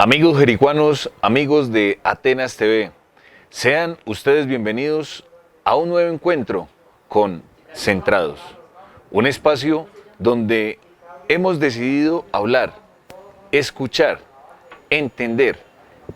Amigos jericuanos, amigos de Atenas TV, sean ustedes bienvenidos a un nuevo encuentro con Centrados, un espacio donde hemos decidido hablar, escuchar, entender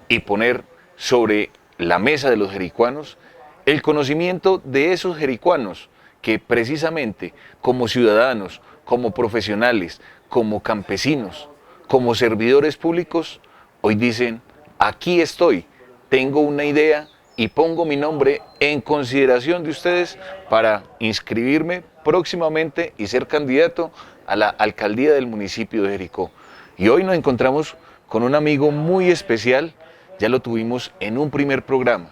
y poner sobre la mesa de los jericuanos el conocimiento de esos jericuanos que precisamente como ciudadanos, como profesionales, como campesinos, como servidores públicos, hoy dicen, aquí estoy, tengo una idea y pongo mi nombre en consideración de ustedes para inscribirme próximamente y ser candidato a la alcaldía del municipio de Jericó. Y hoy nos encontramos con un amigo muy especial, ya lo tuvimos en un primer programa,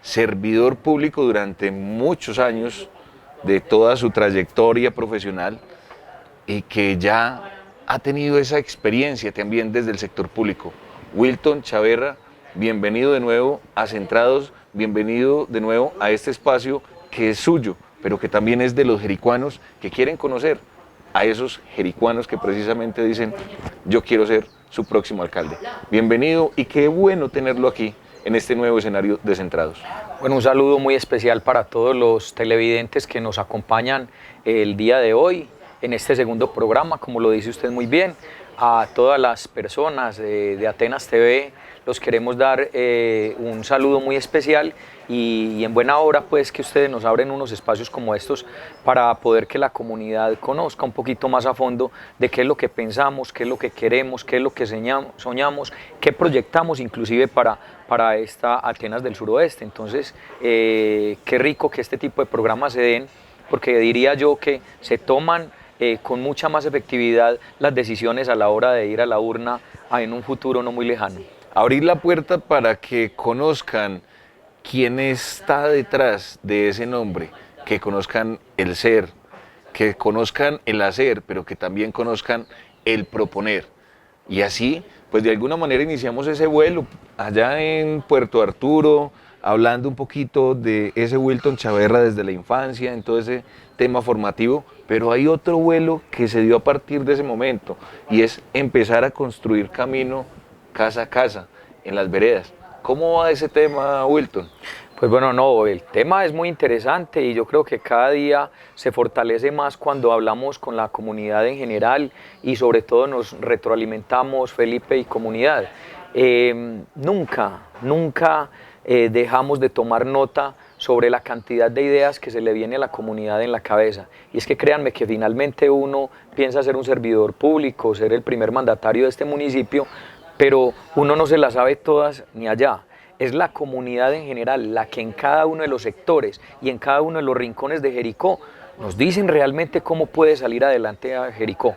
servidor público durante muchos años de toda su trayectoria profesional y que ya ha tenido esa experiencia también desde el sector público. Wilton Chaverra, bienvenido de nuevo a Centrados, bienvenido de nuevo a este espacio que es suyo, pero que también es de los jericuanos que quieren conocer a esos jericuanos que precisamente dicen, yo quiero ser su próximo alcalde. Bienvenido y qué bueno tenerlo aquí en este nuevo escenario de Centrados. Bueno, un saludo muy especial para todos los televidentes que nos acompañan el día de hoy en este segundo programa, como lo dice usted muy bien. A todas las personas de Atenas TV los queremos dar un saludo muy especial y en buena hora pues que ustedes nos abren unos espacios como estos para poder que la comunidad conozca un poquito más a fondo de qué es lo que pensamos, qué es lo que queremos, qué es lo que soñamos, qué proyectamos inclusive para esta Atenas del Suroeste. Entonces, qué rico que este tipo de programas se den, porque diría yo que se toman con mucha más efectividad las decisiones a la hora de ir a la urna en un futuro no muy lejano. Abrir la puerta para que conozcan quién está detrás de ese nombre, que conozcan el ser, que conozcan el hacer, pero que también conozcan el proponer. Y así, pues de alguna manera iniciamos ese vuelo allá en Puerto Arturo, hablando un poquito de ese Wilton Chaverra desde la infancia, en todo ese tema formativo, pero hay otro vuelo que se dio a partir de ese momento y es empezar a construir camino casa a casa, en las veredas. ¿Cómo va ese tema, Wilton? Pues bueno, no, el tema es muy interesante y yo creo que cada día se fortalece más cuando hablamos con la comunidad en general y sobre todo nos retroalimentamos, Felipe y comunidad. Nunca dejamos de tomar nota sobre la cantidad de ideas que se le viene a la comunidad en la cabeza. Y es que créanme que finalmente uno piensa ser un servidor público, ser el primer mandatario de este municipio, pero uno no se las sabe todas ni allá. Es la comunidad en general la que en cada uno de los sectores y en cada uno de los rincones de Jericó nos dicen realmente cómo puede salir adelante a Jericó.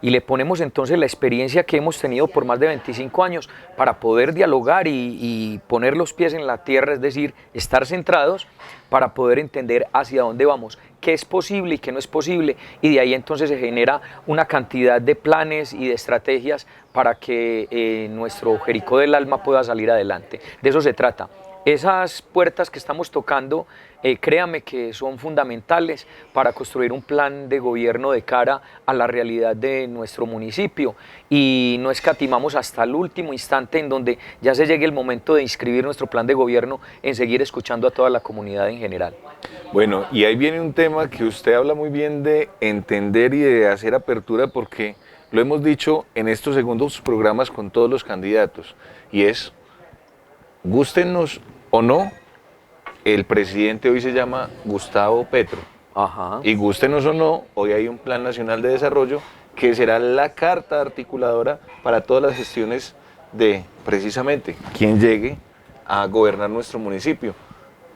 Y le ponemos entonces la experiencia que hemos tenido por más de 25 años para poder dialogar y poner los pies en la tierra, es decir, estar centrados para poder entender hacia dónde vamos, qué es posible y qué no es posible, y de ahí entonces se genera una cantidad de planes y de estrategias para que nuestro Jericó del alma pueda salir adelante. De eso se trata. Esas puertas que estamos tocando, créame que son fundamentales para construir un plan de gobierno de cara a la realidad de nuestro municipio y no escatimamos hasta el último instante en donde ya se llegue el momento de inscribir nuestro plan de gobierno en seguir escuchando a toda la comunidad en general. Bueno, y ahí viene un tema que usted habla muy bien de entender y de hacer apertura porque lo hemos dicho en estos segundos programas con todos los candidatos y es, gústenos o no, el presidente hoy se llama Gustavo Petro. Ajá. Y gústenos o no, hoy hay un Plan Nacional de Desarrollo que será la carta articuladora para todas las gestiones de, precisamente, quien llegue a gobernar nuestro municipio.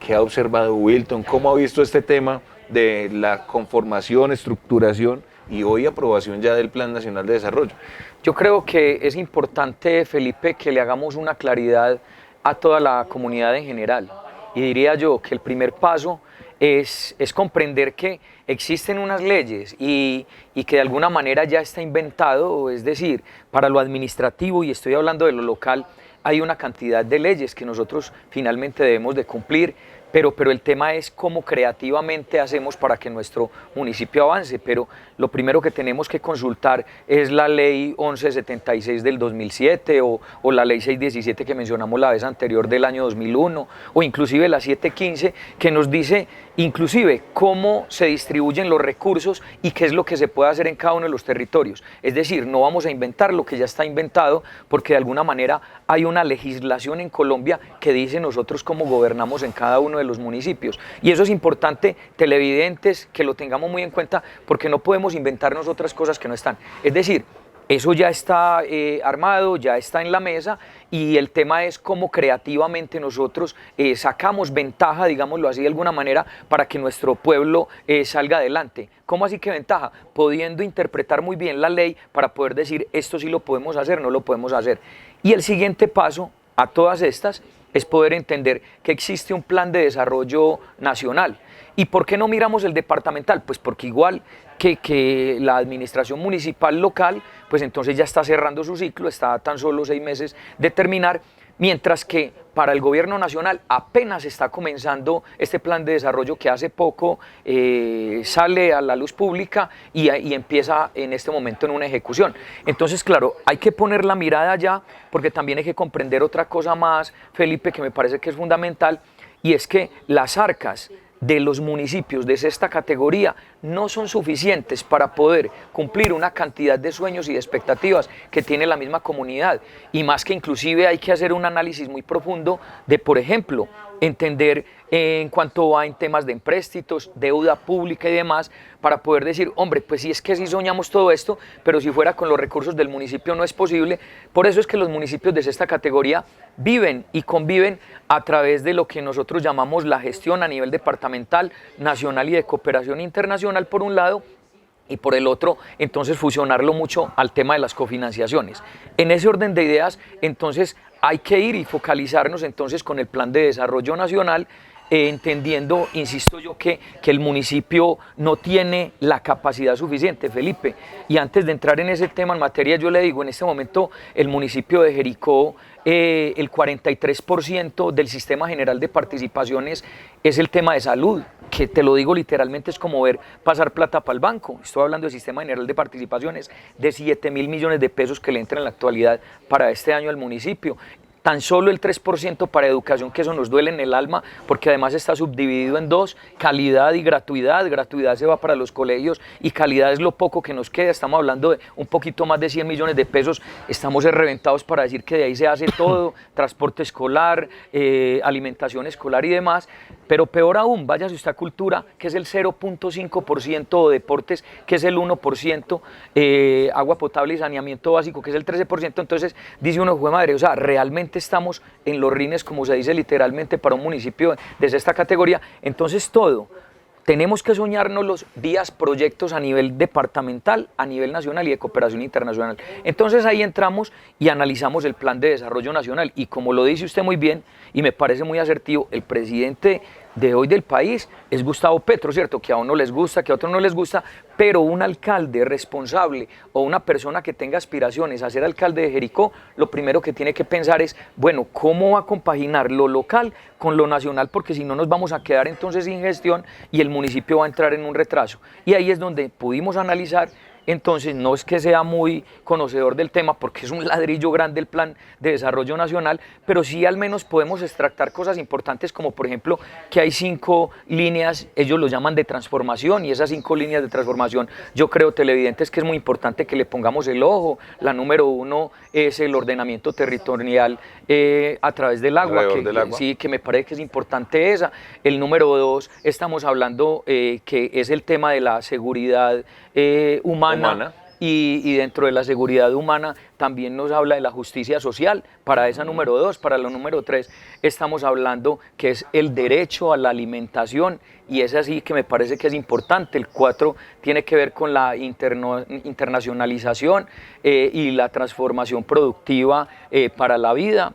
¿Qué ha observado Wilton? ¿Cómo ha visto este tema de la conformación, estructuración y hoy aprobación ya del Plan Nacional de Desarrollo? Yo creo que es importante, Felipe, que le hagamos una claridad a toda la comunidad en general. Y diría yo que el primer paso es comprender que existen unas leyes y que de alguna manera ya está inventado, es decir, para lo administrativo, y estoy hablando de lo local, hay una cantidad de leyes que nosotros finalmente debemos de cumplir, pero el tema es cómo creativamente hacemos para que nuestro municipio avance. Pero lo primero que tenemos que consultar es la ley 1176 del 2007 o la ley 617 que mencionamos la vez anterior del año 2001 o inclusive la 715 que nos dice inclusive cómo se distribuyen los recursos y qué es lo que se puede hacer en cada uno de los territorios. Es decir, no vamos a inventar lo que ya está inventado porque de alguna manera hay una legislación en Colombia que dice nosotros cómo gobernamos en cada uno de los municipios. Y eso es importante, televidentes, que lo tengamos muy en cuenta porque no podemos inventarnos otras cosas que no están. Es decir, eso ya está armado, ya está en la mesa y el tema es cómo creativamente nosotros sacamos ventaja, digámoslo así de alguna manera, para que nuestro pueblo salga adelante. ¿Cómo así que ventaja? Pudiendo interpretar muy bien la ley para poder decir esto sí lo podemos hacer, no lo podemos hacer. Y el siguiente paso a todas estas es poder entender que existe un plan de desarrollo nacional. ¿Y por qué no miramos el departamental? Pues porque igual que la administración municipal local, pues entonces ya está cerrando su ciclo, está a tan solo 6 meses de terminar, mientras que para el gobierno nacional apenas está comenzando este plan de desarrollo que hace poco sale a la luz pública y empieza en este momento en una ejecución. Entonces, claro, hay que poner la mirada allá porque también hay que comprender otra cosa más, Felipe, que me parece que es fundamental, y es que las arcas de los municipios de sexta categoría no son suficientes para poder cumplir una cantidad de sueños y de expectativas que tiene la misma comunidad, y más que inclusive hay que hacer un análisis muy profundo de, por ejemplo, entender en cuanto va en temas de empréstitos, deuda pública y demás, para poder decir, hombre, pues sí es que sí soñamos todo esto, pero si fuera con los recursos del municipio no es posible. Por eso es que los municipios de sexta categoría viven y conviven a través de lo que nosotros llamamos la gestión a nivel departamental, nacional y de cooperación internacional por un lado, y por el otro, entonces fusionarlo mucho al tema de las cofinanciaciones. En ese orden de ideas, entonces hay que ir y focalizarnos entonces con el Plan de Desarrollo Nacional, entendiendo, insisto yo, que el municipio no tiene la capacidad suficiente, Felipe. Y antes de entrar en ese tema en materia, yo le digo, en este momento el municipio de Jericó, el 43% del sistema general de participaciones es el tema de salud, que te lo digo literalmente es como ver pasar plata para el banco. Estoy hablando del sistema general de participaciones de 7.000 millones de pesos que le entran en la actualidad para este año al municipio. Tan solo el 3% para educación, que eso nos duele en el alma, porque además está subdividido en dos, calidad y gratuidad. Gratuidad se va para los colegios y calidad es lo poco que nos queda. Estamos hablando de un poquito más de 100 millones de pesos. Estamos reventados para decir que de ahí se hace todo, transporte escolar, alimentación escolar y demás. Pero peor aún, váyase usted a cultura, que es el 0.5%, o deportes, que es el 1%, agua potable y saneamiento básico, que es el 13%. Entonces dice uno, jue madre, o sea, realmente estamos en los rines, como se dice literalmente, para un municipio de esta categoría. Entonces todo, tenemos que soñarnos los vías, proyectos a nivel departamental, a nivel nacional y de cooperación internacional. Entonces ahí entramos y analizamos el Plan de Desarrollo Nacional, y como lo dice usted muy bien, y me parece muy asertivo, el presidente de hoy del país es Gustavo Petro, ¿cierto? Que a uno les gusta, que a otro no les gusta, pero un alcalde responsable o una persona que tenga aspiraciones a ser alcalde de Jericó, lo primero que tiene que pensar es, bueno, ¿cómo va a compaginar lo local con lo nacional? Porque si no nos vamos a quedar entonces sin gestión y el municipio va a entrar en un retraso. Y ahí es donde pudimos analizar. Entonces, no es que sea muy conocedor del tema porque es un ladrillo grande el Plan de Desarrollo Nacional, pero sí al menos podemos extractar cosas importantes como por ejemplo que hay 5 líneas, ellos lo llaman de transformación, y esas 5 líneas de transformación yo creo, televidentes, que es muy importante que le pongamos el ojo. La número 1 es el ordenamiento territorial a través del agua, sí, que me parece que es importante esa. El número 2 estamos hablando que es el tema de la seguridad humana. Y dentro de la seguridad humana también nos habla de la justicia social para esa número 2. Para la número 3 estamos hablando que es el derecho a la alimentación, y es así que me parece que es importante. El 4 tiene que ver con la internacionalización y la transformación productiva para la vida,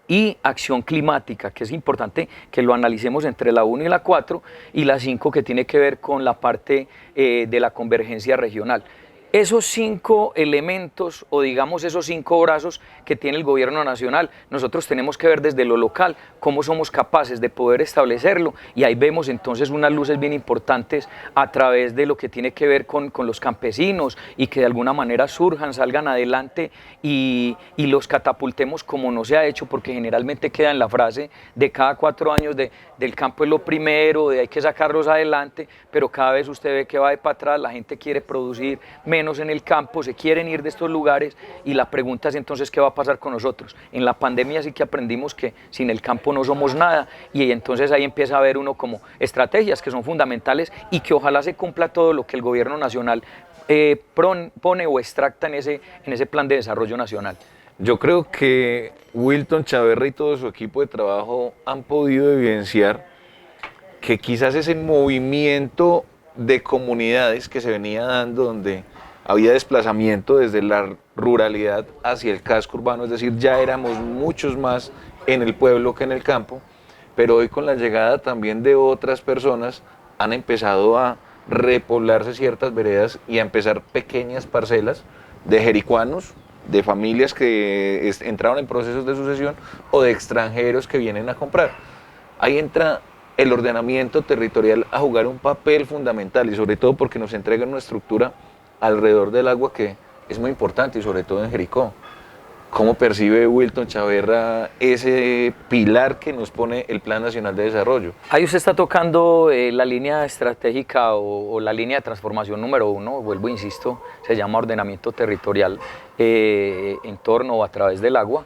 y acción climática, que es importante que lo analicemos entre la 1 y la 4, y la 5 que tiene que ver con la parte de la convergencia regional. esos 5 elementos o digamos esos 5 brazos que tiene el gobierno nacional, nosotros tenemos que ver desde lo local cómo somos capaces de poder establecerlo y ahí vemos entonces unas luces bien importantes a través de lo que tiene que ver con los campesinos y que de alguna manera surjan, salgan adelante y los catapultemos como no se ha hecho, porque generalmente queda en la frase de cada 4 años del campo es lo primero, de hay que sacarlos adelante, pero cada vez usted ve que va de para atrás, la gente quiere producir menos en el campo, se quieren ir de estos lugares y la pregunta es entonces qué va a pasar con nosotros. En la pandemia sí que aprendimos que sin el campo no somos nada y entonces ahí empieza a ver uno como estrategias que son fundamentales y que ojalá se cumpla todo lo que el gobierno nacional pone o extracta en ese plan de desarrollo nacional. Yo creo que Wilton Chaverra y todo su equipo de trabajo han podido evidenciar que quizás ese movimiento de comunidades que se venía dando, donde había desplazamiento desde la ruralidad hacia el casco urbano, es decir, ya éramos muchos más en el pueblo que en el campo, pero hoy con la llegada también de otras personas han empezado a repoblarse ciertas veredas y a empezar pequeñas parcelas de jericuanos, de familias que entraron en procesos de sucesión o de extranjeros que vienen a comprar. Ahí entra el ordenamiento territorial a jugar un papel fundamental y sobre todo porque nos entrega una estructura alrededor del agua que es muy importante y sobre todo en Jericó. ¿Cómo percibe Wilton Chaverra ese pilar que nos pone el Plan Nacional de Desarrollo? Ahí usted está tocando la línea estratégica o la línea de transformación número 1, vuelvo, insisto, se llama ordenamiento territorial en torno o a través del agua.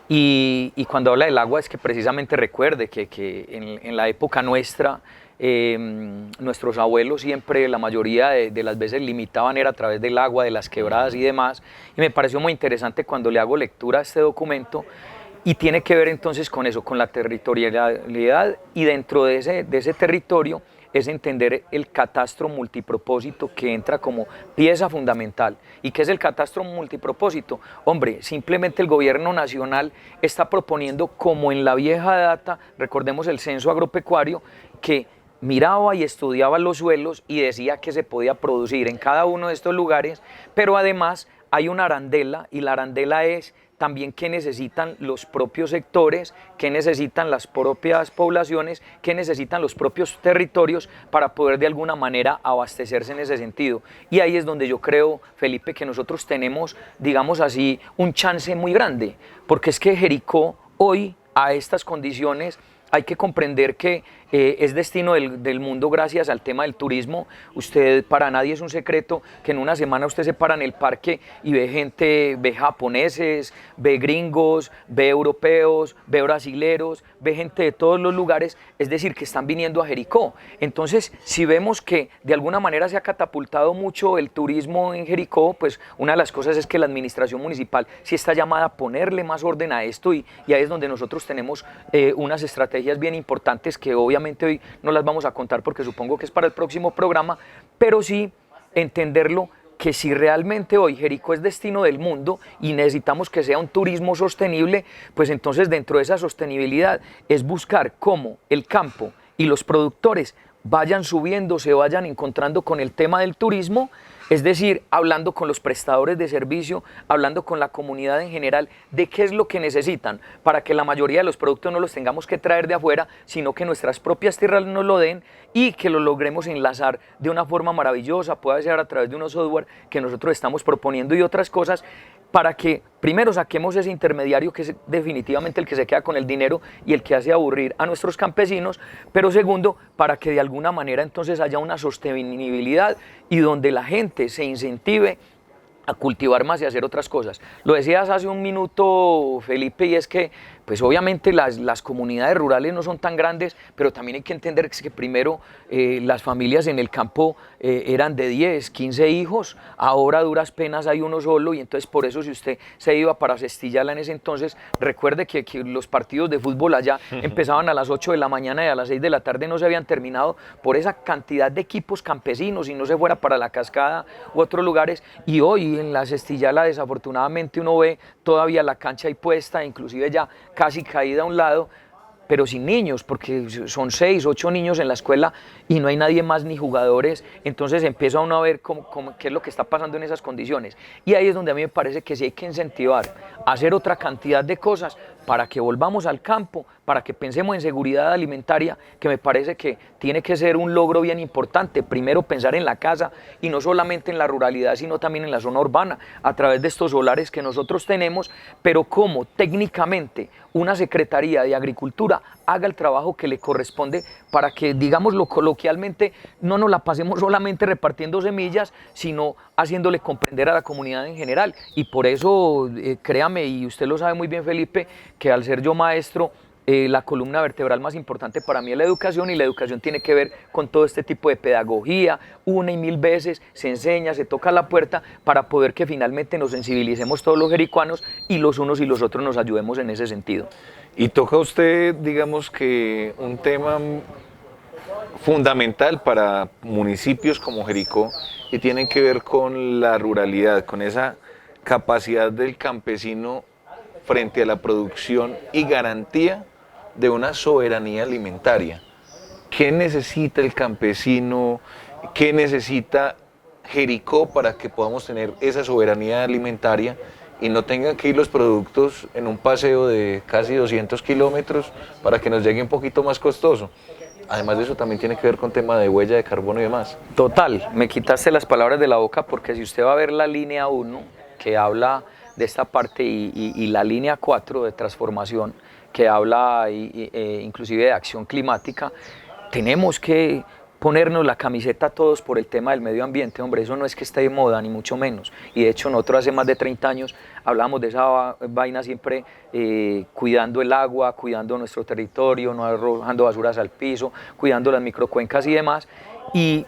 Y cuando habla del agua es que precisamente recuerde que en la época nuestra, nuestros abuelos siempre, la mayoría de las veces limitaban era a través del agua, de las quebradas y demás, y me pareció muy interesante cuando le hago lectura a este documento y tiene que ver entonces con eso, con la territorialidad y dentro de ese territorio es entender el catastro multipropósito que entra como pieza fundamental. ¿Y qué es el catastro multipropósito? Hombre, simplemente el gobierno nacional está proponiendo, como en la vieja data, recordemos el censo agropecuario, que miraba y estudiaba los suelos y decía que se podía producir en cada uno de estos lugares, pero además hay una arandela y la arandela es también qué necesitan los propios sectores, qué necesitan las propias poblaciones, qué necesitan los propios territorios para poder de alguna manera abastecerse en ese sentido. Y ahí es donde yo creo, Felipe, que nosotros tenemos, digamos así, un chance muy grande, porque es que Jericó hoy a estas condiciones hay que comprender que es destino del mundo gracias al tema del turismo. Para nadie es un secreto que en una semana usted se para en el parque y ve gente, ve japoneses, ve gringos, ve europeos, ve brasileros, ve gente de todos los lugares, es decir, que están viniendo a Jericó. Entonces, si vemos que de alguna manera se ha catapultado mucho el turismo en Jericó, pues una de las cosas es que la administración municipal sí está llamada a ponerle más orden a esto y ahí es donde nosotros tenemos unas estrategias bien importantes que obviamente hoy no las vamos a contar porque supongo que es para el próximo programa, pero sí entenderlo que si realmente hoy Jericó es destino del mundo y necesitamos que sea un turismo sostenible, pues entonces dentro de esa sostenibilidad es buscar cómo el campo y los productores vayan subiendo, se vayan encontrando con el tema del turismo, es decir, hablando con los prestadores de servicio, hablando con la comunidad en general de qué es lo que necesitan para que la mayoría de los productos no los tengamos que traer de afuera, sino que nuestras propias tierras nos lo den y que lo logremos enlazar de una forma maravillosa, puede ser a través de unos software que nosotros estamos proponiendo y otras cosas, para que primero saquemos ese intermediario que es definitivamente el que se queda con el dinero y el que hace aburrir a nuestros campesinos, pero segundo, para que de alguna manera entonces haya una sostenibilidad y donde la gente se incentive a cultivar más y a hacer otras cosas. Lo decías hace un minuto, Felipe, y es que pues obviamente las comunidades rurales no son tan grandes, pero también hay que entender que primero las familias en el campo eran de 10, 15 hijos, ahora a duras penas hay uno solo y entonces por eso si usted se iba para Cestillala en ese entonces, recuerde que los partidos de fútbol allá empezaban a las 8 de la mañana y a las 6 de la tarde no se habían terminado por esa cantidad de equipos campesinos y no se fuera para la Cascada u otros lugares y hoy en la Cestillala desafortunadamente uno ve todavía la cancha ahí puesta, inclusive ya casi caída a un lado, pero sin niños, porque son 6, 8 niños en la escuela y no hay nadie más ni jugadores, entonces empieza uno a ver qué es lo que está pasando en esas condiciones. Y ahí es donde a mí me parece que sí hay que incentivar, hacer otra cantidad de cosas para que volvamos al campo, para que pensemos en seguridad alimentaria, que me parece que tiene que ser un logro bien importante. Primero pensar en la casa y no solamente en la ruralidad, sino también en la zona urbana, a través de estos solares que nosotros tenemos, pero cómo técnicamente una Secretaría de Agricultura haga el trabajo que le corresponde para que, digámoslo coloquialmente, no nos la pasemos solamente repartiendo semillas, sino haciéndole comprender a la comunidad en general. Y por eso, créame, y usted lo sabe muy bien, Felipe, que al ser yo maestro, la columna vertebral más importante para mí es la educación, y la educación tiene que ver con todo este tipo de pedagogía. Una y mil veces se enseña, se toca la puerta para poder que finalmente nos sensibilicemos todos los jericuanos y los unos y los otros nos ayudemos en ese sentido. Y toca usted, digamos que un tema fundamental para municipios como Jericó, y tiene que ver con la ruralidad, con esa capacidad del campesino frente a la producción y garantía de una soberanía alimentaria. ¿Qué necesita el campesino? ¿Qué necesita Jericó para que podamos tener esa soberanía alimentaria y no tengan que ir los productos en un paseo de casi 200 kilómetros para que nos llegue un poquito más costoso? Además de eso, también tiene que ver con tema de huella de carbono y demás. Total, me quitaste las palabras de la boca, porque si usted va a ver la línea 1, que habla de esta parte, y la línea 4 de transformación, que habla inclusive de acción climática, tenemos que ponernos la camiseta todos por el tema del medio ambiente. Hombre, eso no es que esté de moda, ni mucho menos. Y de hecho nosotros hace más de 30 años hablábamos de esa vaina siempre, cuidando el agua, cuidando nuestro territorio, no arrojando basuras al piso, cuidando las microcuencas y demás. Y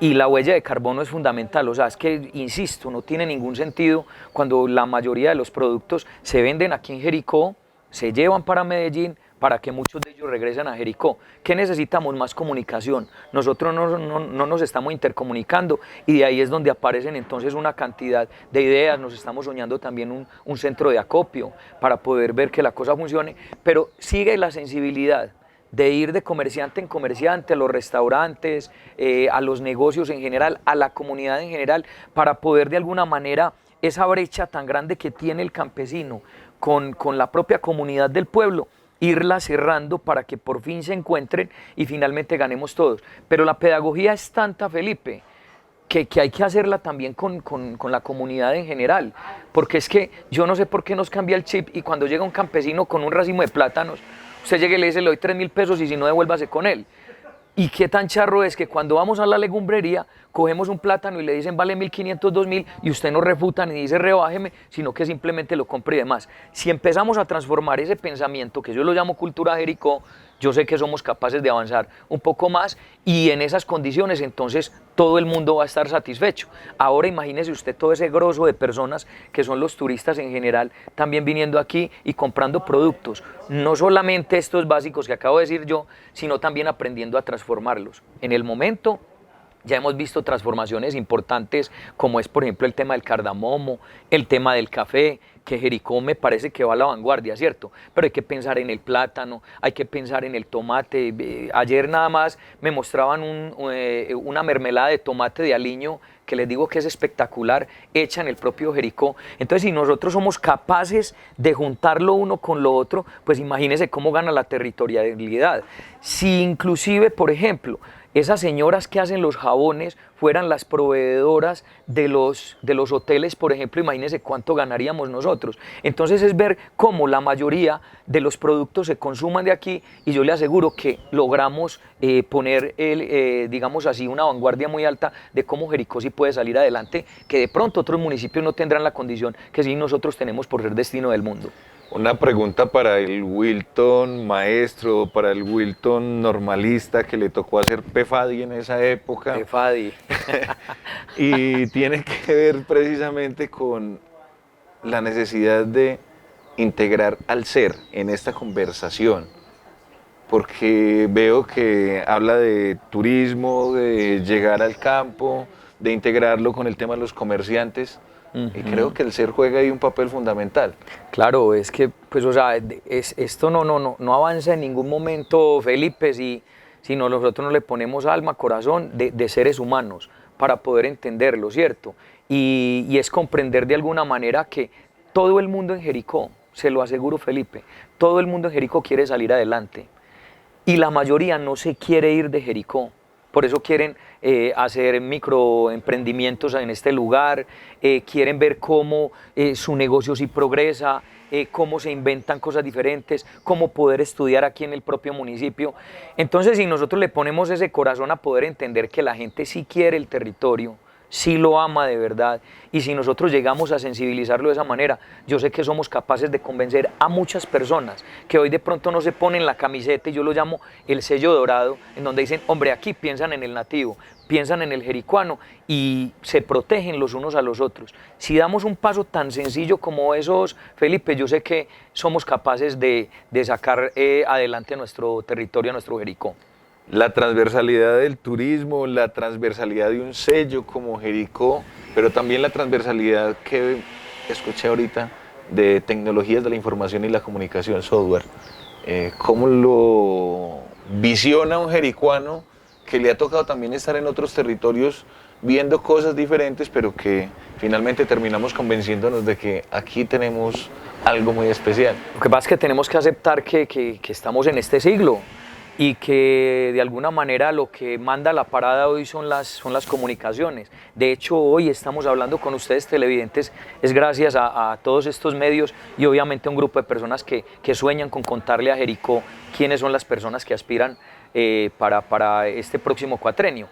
la huella de carbono es fundamental. O sea, es que, insisto, no tiene ningún sentido cuando la mayoría de los productos se venden aquí en Jericó, se llevan para Medellín, para que muchos de ellos regresen a Jericó. ¿Qué necesitamos? Más comunicación. Nosotros no nos estamos intercomunicando, y de ahí es donde aparecen entonces una cantidad de ideas. Nos estamos soñando también un centro de acopio para poder ver que la cosa funcione, pero sigue la sensibilidad de ir de comerciante en comerciante, a los restaurantes, a los negocios en general, a la comunidad en general, para poder de alguna manera esa brecha tan grande que tiene el campesino con la propia comunidad del pueblo, irla cerrando para que por fin se encuentren y finalmente ganemos todos. Pero la pedagogía es tanta, Felipe, que hay que hacerla también con la comunidad en general, porque es que yo no sé por qué nos cambia el chip, y cuando llega un campesino con un racimo de plátanos, usted llega y le dice, le doy 3.000 pesos y si no, devuélvase con él. Y qué tan charro es que cuando vamos a la legumbrería, cogemos un plátano y le dicen vale 1.500, 2.000, y usted no refuta ni dice rebájeme, sino que simplemente lo compre y demás. Si empezamos a transformar ese pensamiento, que yo lo llamo cultura Jericó, yo sé que somos capaces de avanzar un poco más, y en esas condiciones entonces todo el mundo va a estar satisfecho. Ahora imagínese usted todo ese grosso de personas que son los turistas en general, también viniendo aquí y comprando productos, no solamente estos básicos que acabo de decir yo, sino también aprendiendo a transformarlos. En el momento ya hemos visto transformaciones importantes, como es por ejemplo el tema del cardamomo, el tema del café, que Jericó me parece que va a la vanguardia, ¿cierto? Pero hay que pensar en el plátano, hay que pensar en el tomate. Ayer nada más me mostraban una mermelada de tomate de aliño, que les digo que es espectacular, hecha en el propio Jericó. Entonces, si nosotros somos capaces de juntar lo uno con lo otro, pues imagínense cómo gana la territorialidad. Si inclusive, por ejemplo, esas señoras que hacen los jabones fueran las proveedoras de los hoteles, por ejemplo, imagínense cuánto ganaríamos nosotros. Entonces es ver cómo la mayoría de los productos se consuman de aquí, y yo le aseguro que logramos poner, digamos así, una vanguardia muy alta de cómo Jericó sí puede salir adelante, que de pronto otros municipios no tendrán la condición que sí nosotros tenemos por ser destino del mundo. Una pregunta para el Wilton maestro, para el Wilton normalista que le tocó hacer PFADI en esa época. PFADI. Y tiene que ver precisamente con la necesidad de integrar al ser en esta conversación, porque veo que habla de turismo, de llegar al campo, de integrarlo con el tema de los comerciantes. Y creo que el ser juega ahí un papel fundamental. Claro, es que pues o sea, esto no avanza en ningún momento, Felipe, si nosotros no le ponemos alma, corazón de seres humanos para poder entenderlo, ¿cierto? Y es comprender de alguna manera que todo el mundo en Jericó, se lo aseguro Felipe, todo el mundo en Jericó quiere salir adelante y la mayoría no se quiere ir de Jericó. Por eso quieren hacer microemprendimientos en este lugar, quieren ver cómo su negocio sí progresa, cómo se inventan cosas diferentes, cómo poder estudiar aquí en el propio municipio. Entonces, si nosotros le ponemos ese corazón a poder entender que la gente sí quiere el territorio, sí lo ama de verdad, y si nosotros llegamos a sensibilizarlo de esa manera, yo sé que somos capaces de convencer a muchas personas que hoy de pronto no se ponen la camiseta, y yo lo llamo el sello dorado, en donde dicen, hombre, aquí piensan en el nativo, piensan en el jericuano y se protegen los unos a los otros. Si damos un paso tan sencillo como esos, Felipe, yo sé que somos capaces de sacar adelante nuestro territorio, a nuestro Jericó. La transversalidad del turismo, la transversalidad de un sello como Jericó, pero también la transversalidad que escuché ahorita de tecnologías de la información y la comunicación, software. ¿Cómo lo visiona un jericuano que le ha tocado también estar en otros territorios viendo cosas diferentes, pero que finalmente terminamos convenciéndonos de que aquí tenemos algo muy especial? Lo que pasa es que tenemos que aceptar que estamos en este siglo, y que de alguna manera lo que manda la parada hoy son las comunicaciones. De hecho, hoy estamos hablando con ustedes televidentes, es gracias a todos estos medios y obviamente a un grupo de personas que sueñan con contarle a Jericó quiénes son las personas que aspiran para este próximo cuatrenio.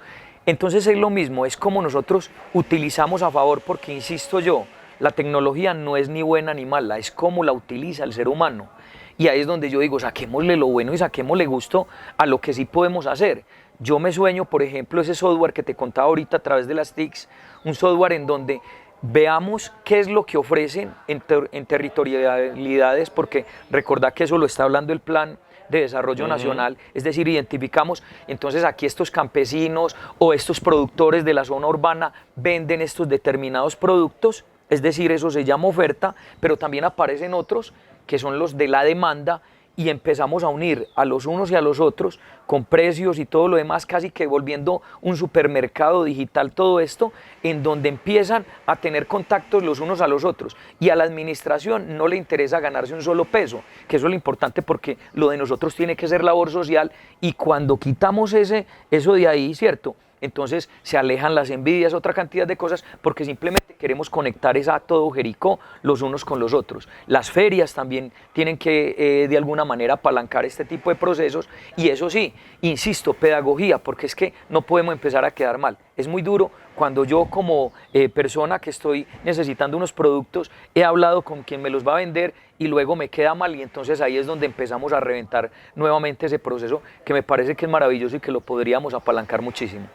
Entonces es lo mismo, es como nosotros utilizamos a favor, porque insisto yo, la tecnología no es ni buena ni mala, es cómo la utiliza el ser humano. Y ahí es donde yo digo, saquémosle lo bueno y saquémosle gusto a lo que sí podemos hacer. Yo me sueño, por ejemplo, ese software que te contaba ahorita a través de las TICs, un software en donde veamos qué es lo que ofrecen en territorialidades, porque recordad que eso lo está hablando el Plan de Desarrollo Nacional, es decir, identificamos, entonces aquí estos campesinos o estos productores de la zona urbana venden estos determinados productos, es decir, eso se llama oferta, pero también aparecen otros que son los de la demanda, y empezamos a unir a los unos y a los otros con precios y todo lo demás, casi que volviendo un supermercado digital todo esto, en donde empiezan a tener contactos los unos a los otros, y a la administración no le interesa ganarse un solo peso, que eso es lo importante, porque lo de nosotros tiene que ser labor social, y cuando quitamos eso de ahí, ¿cierto?, entonces se alejan las envidias, otra cantidad de cosas, porque simplemente queremos conectar a todo Jericó los unos con los otros. Las ferias también tienen que de alguna manera apalancar este tipo de procesos, y eso sí, insisto, pedagogía, porque es que no podemos empezar a quedar mal. Es muy duro cuando yo como persona que estoy necesitando unos productos he hablado con quien me los va a vender y luego me queda mal, y entonces ahí es donde empezamos a reventar nuevamente ese proceso, que me parece que es maravilloso y que lo podríamos apalancar muchísimo.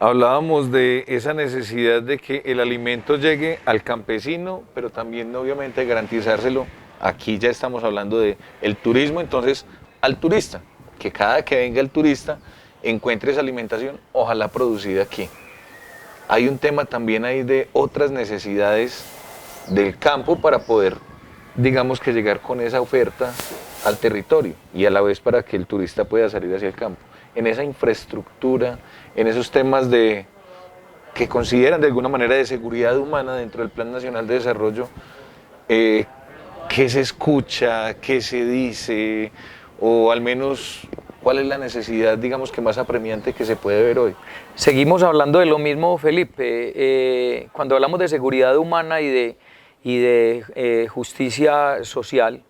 Hablábamos de esa necesidad de que el alimento llegue al campesino, pero también obviamente garantizárselo. Aquí ya estamos hablando de el turismo, entonces al turista, que cada que venga el turista encuentre esa alimentación, ojalá producida aquí. Hay un tema también ahí de otras necesidades del campo para poder, digamos, que llegar con esa oferta al territorio, y a la vez para que el turista pueda salir hacia el campo. En esa infraestructura, en esos temas que consideran de alguna manera de seguridad humana dentro del Plan Nacional de Desarrollo, ¿qué se escucha, qué se dice, o al menos cuál es la necesidad, digamos, que más apremiante que se puede ver hoy? Seguimos hablando de lo mismo, Felipe. Cuando hablamos de seguridad humana y de justicia social,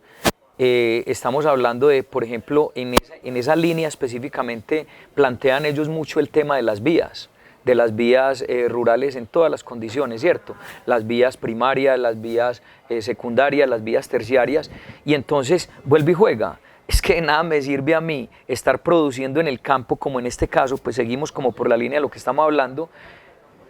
estamos hablando de, por ejemplo, en esa línea específicamente plantean ellos mucho el tema de las vías rurales en todas las condiciones, ¿cierto? Las vías primarias, las vías secundarias, las vías terciarias, y entonces vuelve y juega. Es que de nada me sirve a mí estar produciendo en el campo, como en este caso, pues seguimos como por la línea de lo que estamos hablando,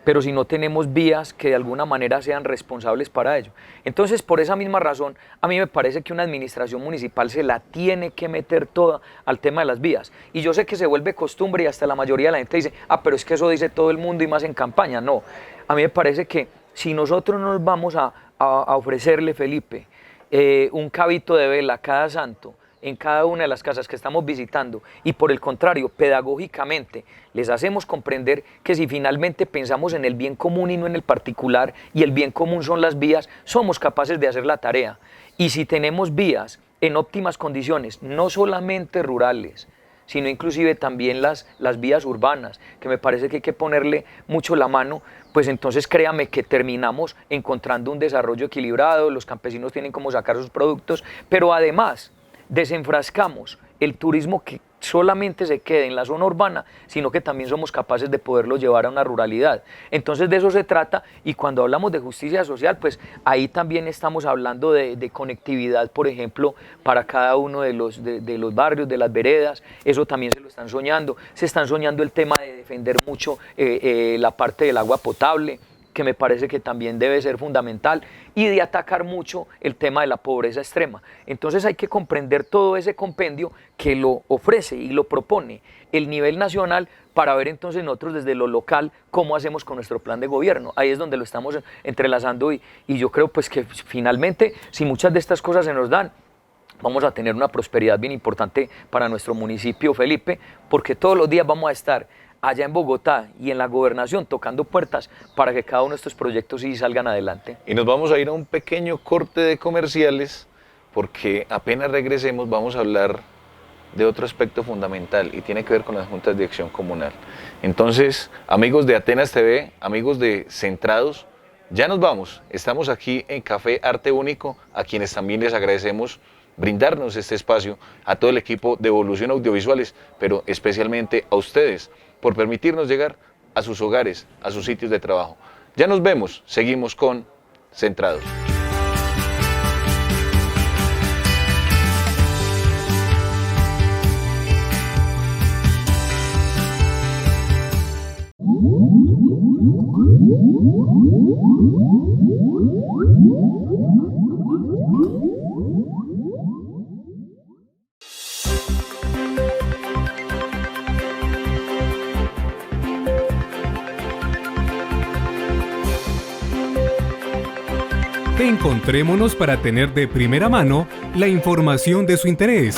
pero si no tenemos vías que de alguna manera sean responsables para ello. Entonces, por esa misma razón, a mí me parece que una administración municipal se la tiene que meter toda al tema de las vías. Y yo sé que se vuelve costumbre y hasta la mayoría de la gente dice, pero es que eso dice todo el mundo y más en campaña. No, a mí me parece que si nosotros nos vamos a ofrecerle, Felipe, un cabito de vela cada santo en cada una de las casas que estamos visitando y por el contrario, pedagógicamente, les hacemos comprender que si finalmente pensamos en el bien común y no en el particular, y el bien común son las vías, somos capaces de hacer la tarea. Y si tenemos vías en óptimas condiciones, no solamente rurales, sino inclusive también las vías urbanas, que me parece que hay que ponerle mucho la mano, pues entonces créame que terminamos encontrando un desarrollo equilibrado, los campesinos tienen cómo sacar sus productos, pero además desenfrascamos el turismo que solamente se quede en la zona urbana, sino que también somos capaces de poderlo llevar a una ruralidad. Entonces de eso se trata, y cuando hablamos de justicia social, pues ahí también estamos hablando de conectividad, por ejemplo, para cada uno de los barrios, de las veredas. Eso también se lo están soñando. Se están soñando el tema de defender mucho la parte del agua potable, que me parece que también debe ser fundamental, y de atacar mucho el tema de la pobreza extrema. Entonces hay que comprender todo ese compendio que lo ofrece y lo propone el nivel nacional, para ver entonces nosotros desde lo local cómo hacemos con nuestro plan de gobierno. Ahí es donde lo estamos entrelazando, y yo creo pues que finalmente, si muchas de estas cosas se nos dan, vamos a tener una prosperidad bien importante para nuestro municipio, Felipe, porque todos los días vamos a estar allá en Bogotá y en la gobernación tocando puertas para que cada uno de estos proyectos sí salgan adelante. Y nos vamos a ir a un pequeño corte de comerciales, porque apenas regresemos vamos a hablar de otro aspecto fundamental y tiene que ver con las juntas de acción comunal. Entonces, amigos de Atenas TV, amigos de Centrados, ya nos vamos. Estamos aquí en Café Arte Único, a quienes también les agradecemos brindarnos este espacio, a todo el equipo de Evolución Audiovisuales, pero especialmente a ustedes, por permitirnos llegar a sus hogares, a sus sitios de trabajo. Ya nos vemos, seguimos con Centrados. Encontrémonos para tener de primera mano la información de su interés.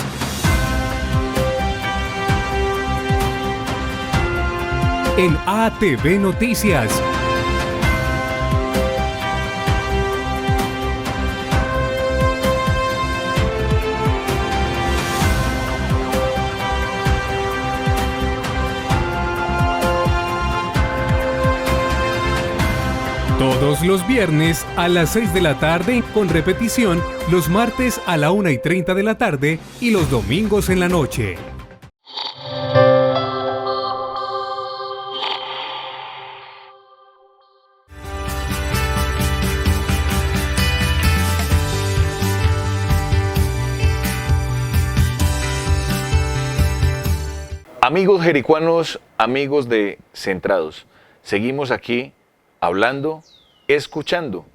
En ATV Noticias. Todos los viernes a las 6 de la tarde, con repetición los martes a la 1:30 de la tarde y los domingos en la noche. Amigos jericuanos, amigos de Centrados, seguimos aquí hablando, escuchando,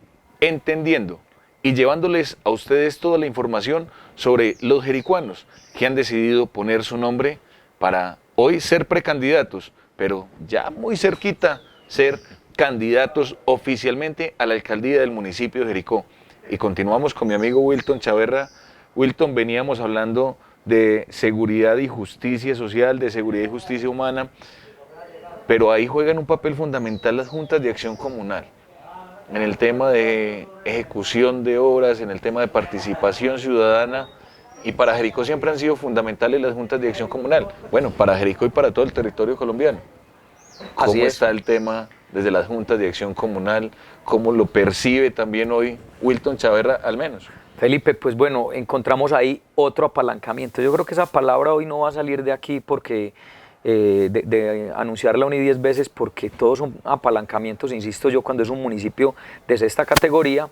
entendiendo y llevándoles a ustedes toda la información sobre los jericuanos que han decidido poner su nombre para hoy ser precandidatos, pero ya muy cerquita ser candidatos oficialmente a la alcaldía del municipio de Jericó. Y continuamos con mi amigo Wilton Chaverra. Wilton, veníamos hablando de seguridad y justicia social, de seguridad y justicia humana, pero ahí juegan un papel fundamental las juntas de acción comunal, en el tema de ejecución de obras, en el tema de participación ciudadana, y para Jericó siempre han sido fundamentales las juntas de acción comunal, bueno, para Jericó y para todo el territorio colombiano. ¿Cómo está el tema desde las juntas de acción comunal? ¿Cómo lo percibe también hoy Wilton Chaverra al menos? Felipe, pues bueno, encontramos ahí otro apalancamiento. Yo creo que esa palabra hoy no va a salir de aquí porque de anunciarla 1 y 10 veces, porque todos son apalancamientos, insisto yo, cuando es un municipio de esta categoría.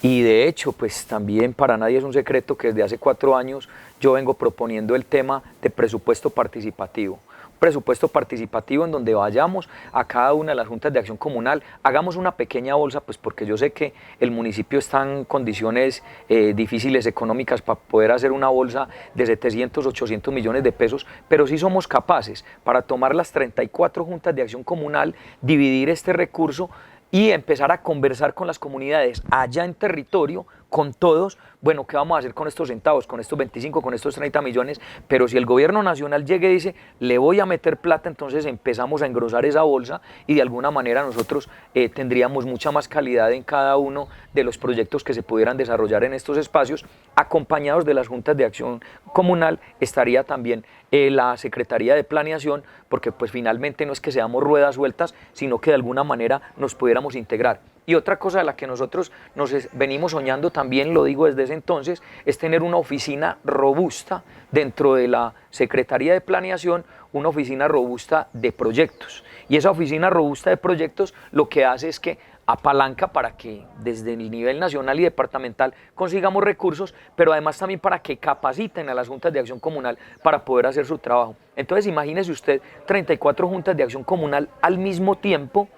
Y de hecho, pues también para nadie es un secreto que desde hace 4 años yo vengo proponiendo el tema de presupuesto participativo. Presupuesto participativo en donde vayamos a cada una de las juntas de acción comunal, hagamos una pequeña bolsa, pues porque yo sé que el municipio está en condiciones difíciles económicas para poder hacer una bolsa de 700, 800 millones de pesos, pero sí somos capaces para tomar las 34 juntas de acción comunal, dividir este recurso y empezar a conversar con las comunidades allá en territorio con todos, bueno, ¿qué vamos a hacer con estos centavos, con estos 25, con estos 30 millones? Pero si el gobierno nacional llega y dice, le voy a meter plata, entonces empezamos a engrosar esa bolsa y de alguna manera nosotros tendríamos mucha más calidad en cada uno de los proyectos que se pudieran desarrollar en estos espacios. Acompañados de las juntas de acción comunal estaría también la Secretaría de Planeación, porque pues finalmente no es que seamos ruedas sueltas, sino que de alguna manera nos pudiéramos integrar. Y otra cosa de la que nosotros venimos soñando también, lo digo desde ese entonces, es tener una oficina robusta dentro de la Secretaría de Planeación, una oficina robusta de proyectos. Y esa oficina robusta de proyectos lo que hace es que apalanca para que desde el nivel nacional y departamental consigamos recursos, pero además también para que capaciten a las juntas de acción comunal para poder hacer su trabajo. Entonces imagínese usted 34 juntas de acción comunal al mismo tiempo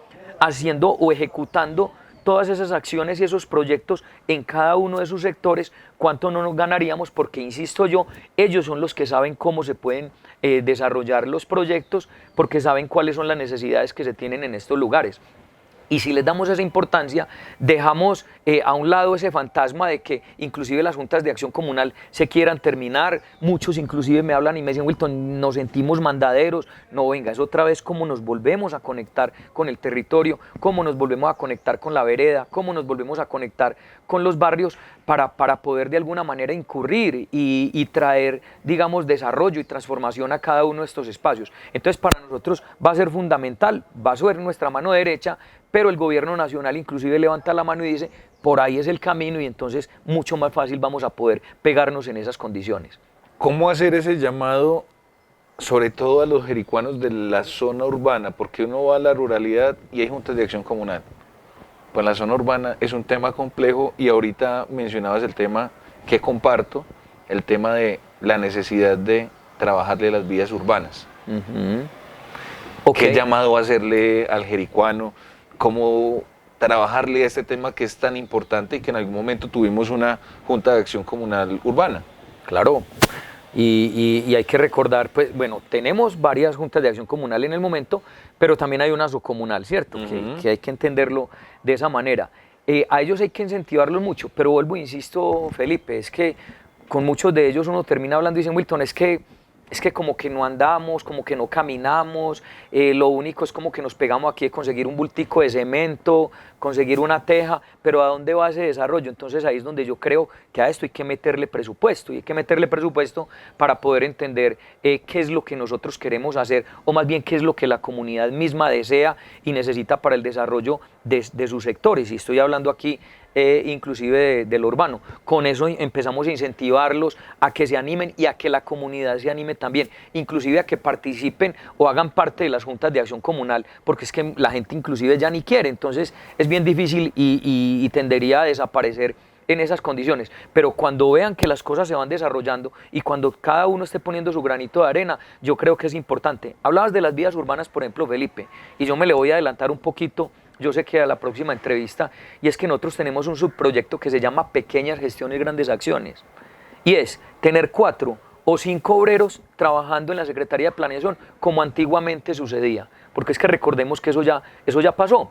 haciendo o ejecutando todas esas acciones y esos proyectos en cada uno de sus sectores. ¿Cuánto no nos ganaríamos? Porque, insisto yo, ellos son los que saben cómo se pueden desarrollar los proyectos, porque saben cuáles son las necesidades que se tienen en estos lugares. Y si les damos esa importancia, dejamos a un lado ese fantasma de que inclusive las juntas de acción comunal se quieran terminar. Muchos inclusive me hablan y me dicen, Wilton, nos sentimos mandaderos. No, venga, es otra vez cómo nos volvemos a conectar con el territorio, cómo nos volvemos a conectar con la vereda, cómo nos volvemos a conectar con los barrios para poder de alguna manera incurrir y traer, digamos, desarrollo y transformación a cada uno de estos espacios. Entonces, para nosotros va a ser fundamental, va a ser nuestra mano derecha, pero el gobierno nacional inclusive levanta la mano y dice, por ahí es el camino, y entonces mucho más fácil vamos a poder pegarnos en esas condiciones. ¿Cómo hacer ese llamado, sobre todo a los jericuanos de la zona urbana? Porque uno va a la ruralidad y hay juntas de acción comunal. Pues la zona urbana es un tema complejo, y ahorita mencionabas el tema que comparto, el tema de la necesidad de trabajarle las vías urbanas. ¿Qué llamado va a hacerle al jericuano? ¿Cómo trabajarle a este tema que es tan importante y que en algún momento tuvimos una junta de acción comunal urbana? Claro, y hay que recordar, pues bueno, tenemos varias juntas de acción comunal en el momento, pero también hay una subcomunal, ¿cierto? Que hay que entenderlo de esa manera. A ellos hay que incentivarlos mucho, pero vuelvo e insisto, Felipe, es que con muchos de ellos uno termina hablando y dice, Wilton, es que como que no andamos, como que no caminamos, lo único es como que nos pegamos aquí de conseguir un bultico de cemento, conseguir una teja, pero ¿a dónde va ese desarrollo? Entonces ahí es donde yo creo que a esto hay que meterle presupuesto, y hay que meterle presupuesto para poder entender qué es lo que nosotros queremos hacer, o más bien qué es lo que la comunidad misma desea y necesita para el desarrollo de sus sectores, y estoy hablando aquí inclusive de lo urbano. Con eso empezamos a incentivarlos a que se animen y a que la comunidad se anime también, inclusive a que participen o hagan parte de las juntas de acción comunal, porque es que la gente inclusive ya ni quiere, entonces es bien difícil y tendería a desaparecer en esas condiciones. Pero cuando vean que las cosas se van desarrollando y cuando cada uno esté poniendo su granito de arena, yo creo que es importante. Hablabas de las vías urbanas, por ejemplo, Felipe, y yo me le voy a adelantar un poquito, yo sé que a la próxima entrevista, y es que nosotros tenemos un subproyecto que se llama Pequeñas Gestiones, Grandes Acciones, y es tener 4 o 5 obreros trabajando en la Secretaría de Planeación, como antiguamente sucedía, porque es que recordemos que eso ya pasó,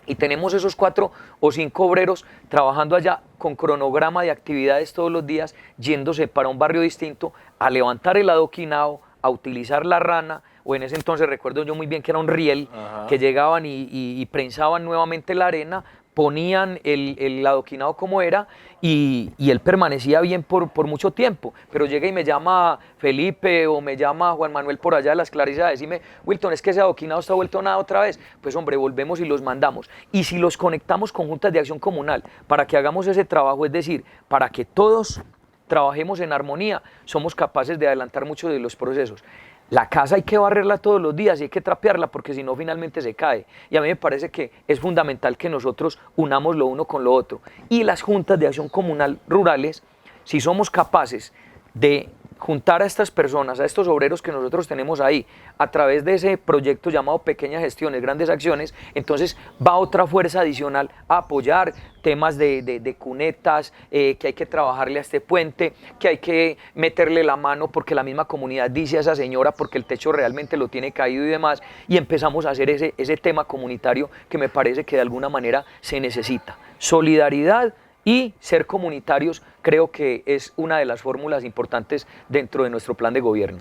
y tenemos esos 4 o 5 obreros trabajando allá con cronograma de actividades todos los días, yéndose para un barrio distinto, a levantar el adoquinado, a utilizar la rana, o en ese entonces recuerdo yo muy bien que era un riel, que llegaban y prensaban nuevamente la arena, ponían el adoquinado como era, y él permanecía bien por mucho tiempo. Pero llega y me llama Felipe o me llama Juan Manuel por allá de Las Clarisas a decirme, Wilton, es que ese adoquinado está vuelto nada otra vez. Pues hombre, volvemos y los mandamos. Y si los conectamos con juntas de acción comunal para que hagamos ese trabajo, es decir, para que todos trabajemos en armonía, somos capaces de adelantar mucho de los procesos. La casa hay que barrerla todos los días y hay que trapearla, porque si no finalmente se cae. Y a mí me parece que es fundamental que nosotros unamos lo uno con lo otro. Y las juntas de acción comunal rurales, si somos capaces de juntar a estas personas, a estos obreros que nosotros tenemos ahí, a través de ese proyecto llamado Pequeñas Gestiones, Grandes Acciones, entonces va otra fuerza adicional a apoyar temas de cunetas, que hay que trabajarle a este puente, que hay que meterle la mano porque la misma comunidad dice a esa señora porque el techo realmente lo tiene caído y demás, y empezamos a hacer ese tema comunitario que me parece que de alguna manera se necesita. Solidaridad y ser comunitarios creo que es una de las fórmulas importantes dentro de nuestro plan de gobierno.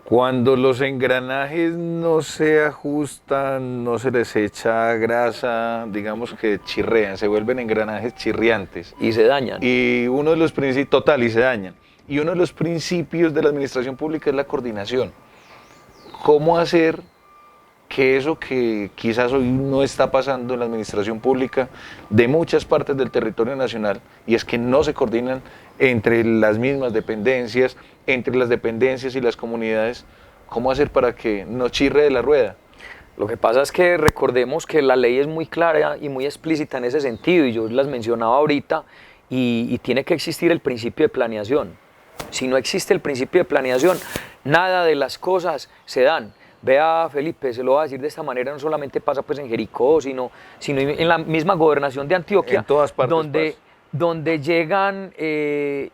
Cuando los engranajes no se ajustan, no se les echa grasa, digamos que chirrean, se vuelven engranajes chirriantes. Y se dañan. Y uno de los principios, total, y se dañan. Y uno de los principios de la administración pública es la coordinación. ¿Cómo hacer que eso que quizás hoy no está pasando en la administración pública de muchas partes del territorio nacional, y es que no se coordinan entre las mismas dependencias, entre las dependencias y las comunidades? ¿Cómo hacer para que no chirre de la rueda? Lo que pasa es que recordemos que la ley es muy clara y muy explícita en ese sentido, y yo las mencionaba ahorita, y tiene que existir el principio de planeación. Si no existe el principio de planeación, nada de las cosas se dan. Vea, Felipe, se lo voy a decir de esta manera, no solamente pasa pues en Jericó, sino en la misma gobernación de Antioquia, en todas partes donde llegan e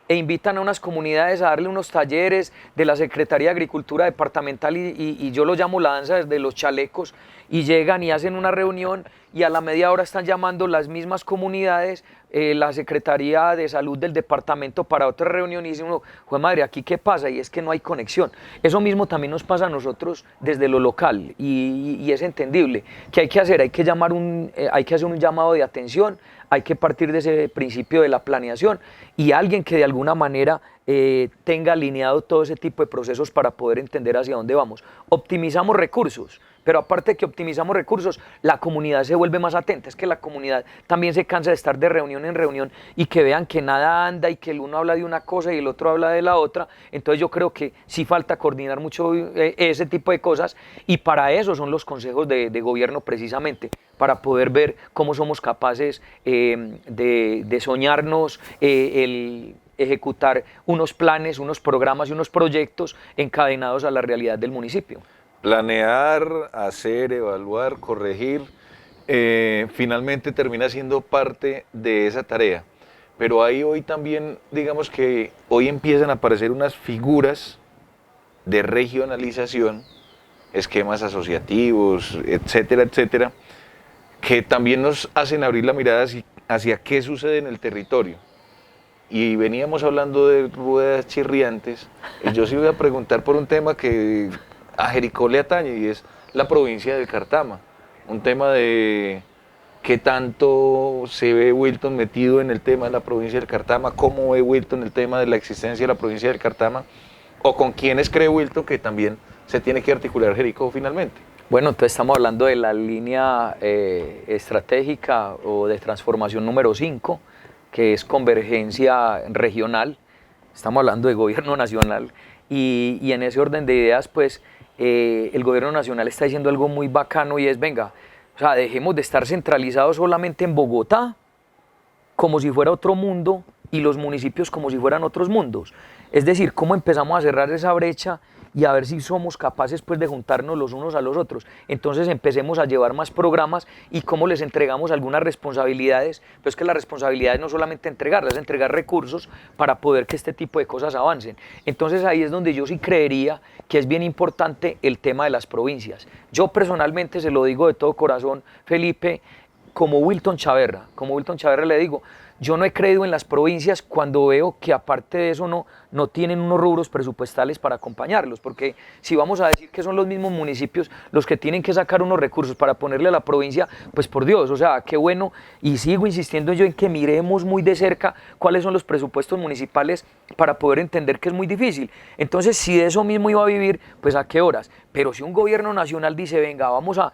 invitan a unas comunidades a darle unos talleres de la Secretaría de Agricultura Departamental y yo lo llamo la danza de los chalecos, y llegan y hacen una reunión y a la media hora están llamando las mismas comunidades, la Secretaría de Salud del departamento para otra reunión, y dice uno, joder madre, ¿aquí qué pasa? Y es que no hay conexión. Eso mismo también nos pasa a nosotros desde lo local, y es entendible. ¿Qué hay que hacer? Hay que hacer un llamado de atención, hay que partir de ese principio de la planeación, y alguien que de alguna manera tenga alineado todo ese tipo de procesos para poder entender hacia dónde vamos. Optimizamos recursos, pero aparte de que optimizamos recursos, la comunidad se vuelve más atenta. Es que la comunidad también se cansa de estar de reunión en reunión y que vean que nada anda y que el uno habla de una cosa y el otro habla de la otra. Entonces yo creo que sí falta coordinar mucho ese tipo de cosas, y para eso son los consejos de gobierno precisamente, para poder ver cómo somos capaces de soñarnos el ejecutar unos planes, unos programas y unos proyectos encadenados a la realidad del municipio. Planear, hacer, evaluar, corregir, finalmente termina siendo parte de esa tarea. Pero ahí hoy también, digamos que hoy empiezan a aparecer unas figuras de regionalización, esquemas asociativos, etcétera, etcétera, que también nos hacen abrir la mirada hacia qué sucede en el territorio. Y veníamos hablando de ruedas chirriantes, y yo sí voy a preguntar por un tema que a Jericó le atañe, y es la provincia del Cartama. Un tema de qué tanto se ve Wilton metido en el tema de la provincia del Cartama, cómo ve Wilton el tema de la existencia de la provincia del Cartama, o con quiénes cree Wilton que también se tiene que articular Jericó finalmente. Bueno, entonces estamos hablando de la línea estratégica o de transformación número 5, que es convergencia regional. Estamos hablando de gobierno nacional, y en ese orden de ideas, pues el gobierno nacional está diciendo algo muy bacano, y es, venga, o sea, dejemos de estar centralizados solamente en Bogotá, como si fuera otro mundo, y los municipios como si fueran otros mundos. Es decir, cómo empezamos a cerrar esa brecha y a ver si somos capaces pues de juntarnos los unos a los otros. Entonces empecemos a llevar más programas, y cómo les entregamos algunas responsabilidades, pero es que la responsabilidad es no solamente entregarlas, es entregar recursos para poder que este tipo de cosas avancen. Entonces ahí es donde yo sí creería que es bien importante el tema de las provincias. Yo personalmente se lo digo de todo corazón, Felipe, como Wilton Chaverra le digo, yo no he creído en las provincias cuando veo que aparte de eso no tienen unos rubros presupuestales para acompañarlos, porque si vamos a decir que son los mismos municipios los que tienen que sacar unos recursos para ponerle a la provincia, pues por Dios, o sea, qué bueno, y sigo insistiendo yo en que miremos muy de cerca cuáles son los presupuestos municipales para poder entender que es muy difícil. Entonces, si de eso mismo iba a vivir, pues a qué horas. Pero si un gobierno nacional dice, venga, vamos a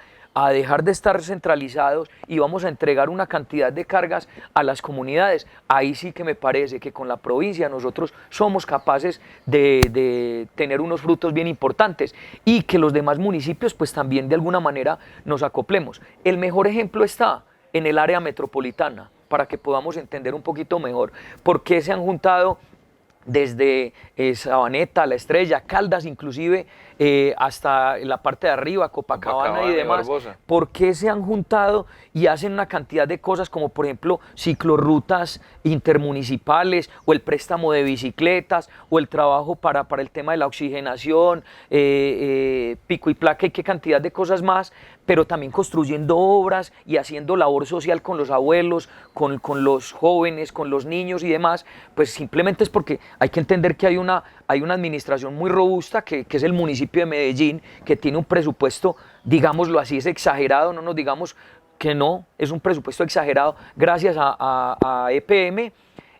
dejar de estar centralizados y vamos a entregar una cantidad de cargas a las comunidades, ahí sí que me parece que con la provincia nosotros somos capaces de tener unos frutos bien importantes, y que los demás municipios pues también de alguna manera nos acoplemos. El mejor ejemplo está en el área metropolitana, para que podamos entender un poquito mejor por qué se han juntado desde Sabaneta, La Estrella, Caldas inclusive, hasta la parte de arriba, Copacabana y demás. ¿Por qué se han juntado y hacen una cantidad de cosas, como por ejemplo ciclorrutas intermunicipales, o el préstamo de bicicletas, o el trabajo para el tema de la oxigenación, pico y placa, y qué cantidad de cosas más, pero también construyendo obras y haciendo labor social con los abuelos, con los jóvenes, con los niños y demás, pues simplemente es porque hay que entender que hay una administración muy robusta, que es el municipio de Medellín, que tiene un presupuesto, digámoslo así, es exagerado, no nos digamos que no, es un presupuesto exagerado gracias a EPM.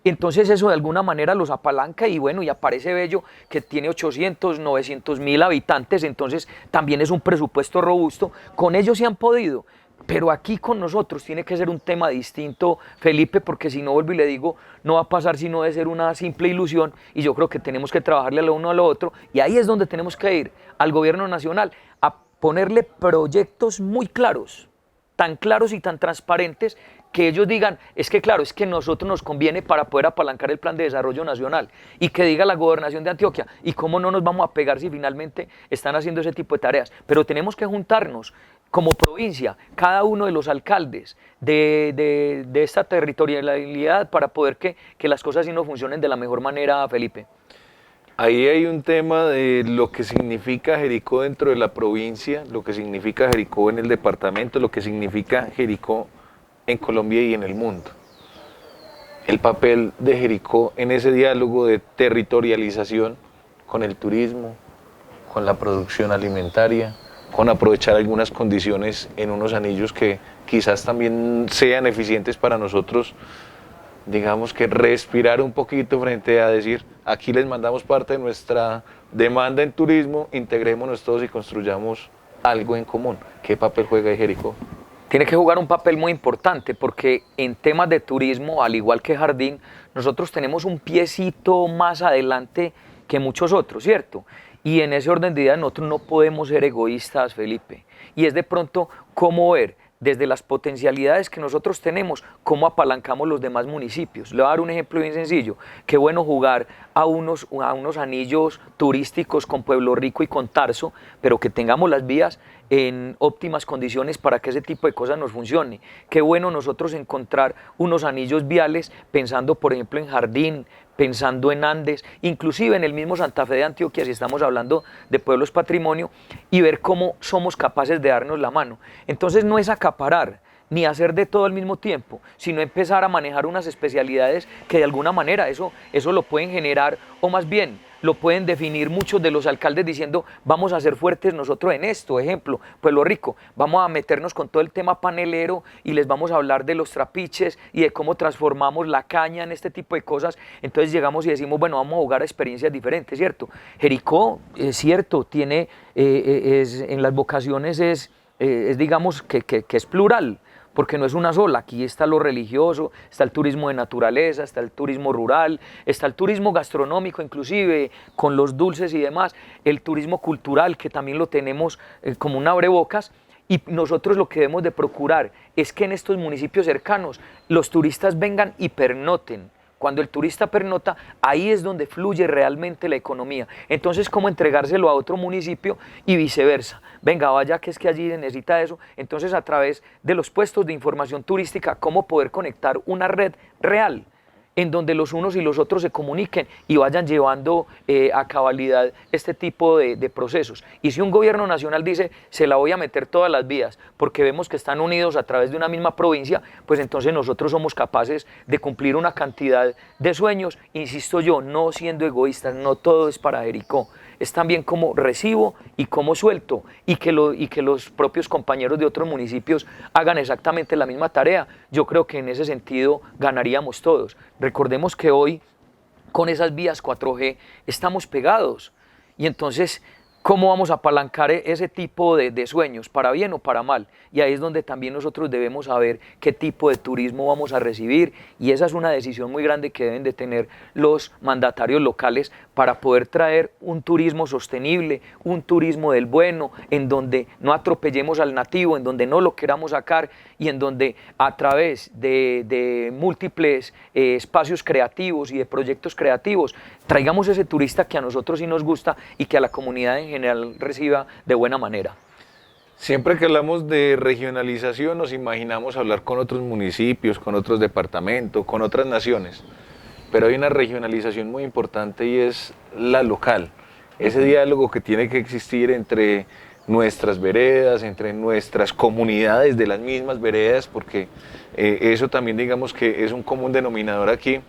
Entonces eso de alguna manera los apalanca y bueno, y aparece Bello que tiene 800, 900 mil habitantes, entonces también es un presupuesto robusto, con ellos se han podido, pero aquí con nosotros tiene que ser un tema distinto, Felipe, porque si no vuelvo y le digo, no va a pasar sino de ser una simple ilusión y yo creo que tenemos que trabajarle a lo uno a lo otro y ahí es donde tenemos que ir al gobierno nacional a ponerle proyectos muy claros, tan claros y tan transparentes que ellos digan, es que claro, es que a nosotros nos conviene para poder apalancar el plan de desarrollo nacional y que diga la gobernación de Antioquia y cómo no nos vamos a pegar si finalmente están haciendo ese tipo de tareas, pero tenemos que juntarnos como provincia, cada uno de los alcaldes de esta territorialidad para poder que las cosas sí nos funcionen de la mejor manera, Felipe. Ahí hay un tema de lo que significa Jericó dentro de la provincia, lo que significa Jericó en el departamento, lo que significa Jericó en Colombia y en el mundo. El papel de Jericó en ese diálogo de territorialización con el turismo, con la producción alimentaria, con aprovechar algunas condiciones en unos anillos que quizás también sean eficientes para nosotros, digamos que respirar un poquito frente a decir, aquí les mandamos parte de nuestra demanda en turismo, integrémonos todos y construyamos algo en común. ¿Qué papel juega ahí Jericó? Tiene que jugar un papel muy importante porque en temas de turismo, al igual que Jardín, nosotros tenemos un piecito más adelante que muchos otros, ¿cierto? Y en ese orden de ideas nosotros no podemos ser egoístas, Felipe. Y es de pronto cómo ver desde las potencialidades que nosotros tenemos, cómo apalancamos los demás municipios. Le voy a dar un ejemplo bien sencillo. Qué bueno jugar a unos anillos turísticos con Pueblo Rico y con Tarso, pero que tengamos las vías en óptimas condiciones para que ese tipo de cosas nos funcione. Qué bueno nosotros encontrar unos anillos viales pensando, por ejemplo, en Jardín, pensando en Andes, inclusive en el mismo Santa Fe de Antioquia, si estamos hablando de pueblos patrimonio, y ver cómo somos capaces de darnos la mano. Entonces no es acaparar, ni hacer de todo al mismo tiempo, sino empezar a manejar unas especialidades que de alguna manera eso lo pueden generar, o más bien lo pueden definir muchos de los alcaldes diciendo vamos a ser fuertes nosotros en esto, ejemplo, Pueblo Rico, vamos a meternos con todo el tema panelero y les vamos a hablar de los trapiches y de cómo transformamos la caña en este tipo de cosas, entonces llegamos y decimos bueno, vamos a jugar a experiencias diferentes, ¿cierto? Jericó, es cierto, tiene, en las vocaciones es digamos que es plural, porque no es una sola, aquí está lo religioso, está el turismo de naturaleza, está el turismo rural, está el turismo gastronómico inclusive, con los dulces y demás, el turismo cultural que también lo tenemos como un abrebocas, y nosotros lo que debemos de procurar es que en estos municipios cercanos los turistas vengan y pernoten. Cuando el turista pernota, ahí es donde fluye realmente la economía. Entonces, ¿cómo entregárselo a otro municipio y viceversa? Venga, vaya que es que allí necesita eso. Entonces, a través de los puestos de información turística, ¿cómo poder conectar una red real? En donde los unos y los otros se comuniquen y vayan llevando a cabalidad este tipo de procesos. Y si un gobierno nacional dice, se la voy a meter todas las vías, porque vemos que están unidos a través de una misma provincia, pues entonces nosotros somos capaces de cumplir una cantidad de sueños, insisto yo, no siendo egoístas, no todo es para Jericó, es también como recibo y como suelto, y que los propios compañeros de otros municipios hagan exactamente la misma tarea. Yo creo que en ese sentido ganaríamos todos. Recordemos que hoy con esas vías 4G estamos pegados y entonces ¿cómo vamos a apalancar ese tipo de sueños, para bien o para mal? Y ahí es donde también nosotros debemos saber qué tipo de turismo vamos a recibir y esa es una decisión muy grande que deben de tener los mandatarios locales para poder traer un turismo sostenible, un turismo del bueno, en donde no atropellemos al nativo, en donde no lo queramos sacar y en donde a través de múltiples espacios creativos y de proyectos creativos traigamos ese turista que a nosotros sí nos gusta y que a la comunidad en general reciba de buena manera. Siempre que hablamos de regionalización nos imaginamos hablar con otros municipios, con otros departamentos, con otras naciones, pero hay una regionalización muy importante y es la local, ese diálogo que tiene que existir entre nuestras veredas, entre nuestras comunidades de las mismas veredas, porque eso también digamos que es un común denominador aquí.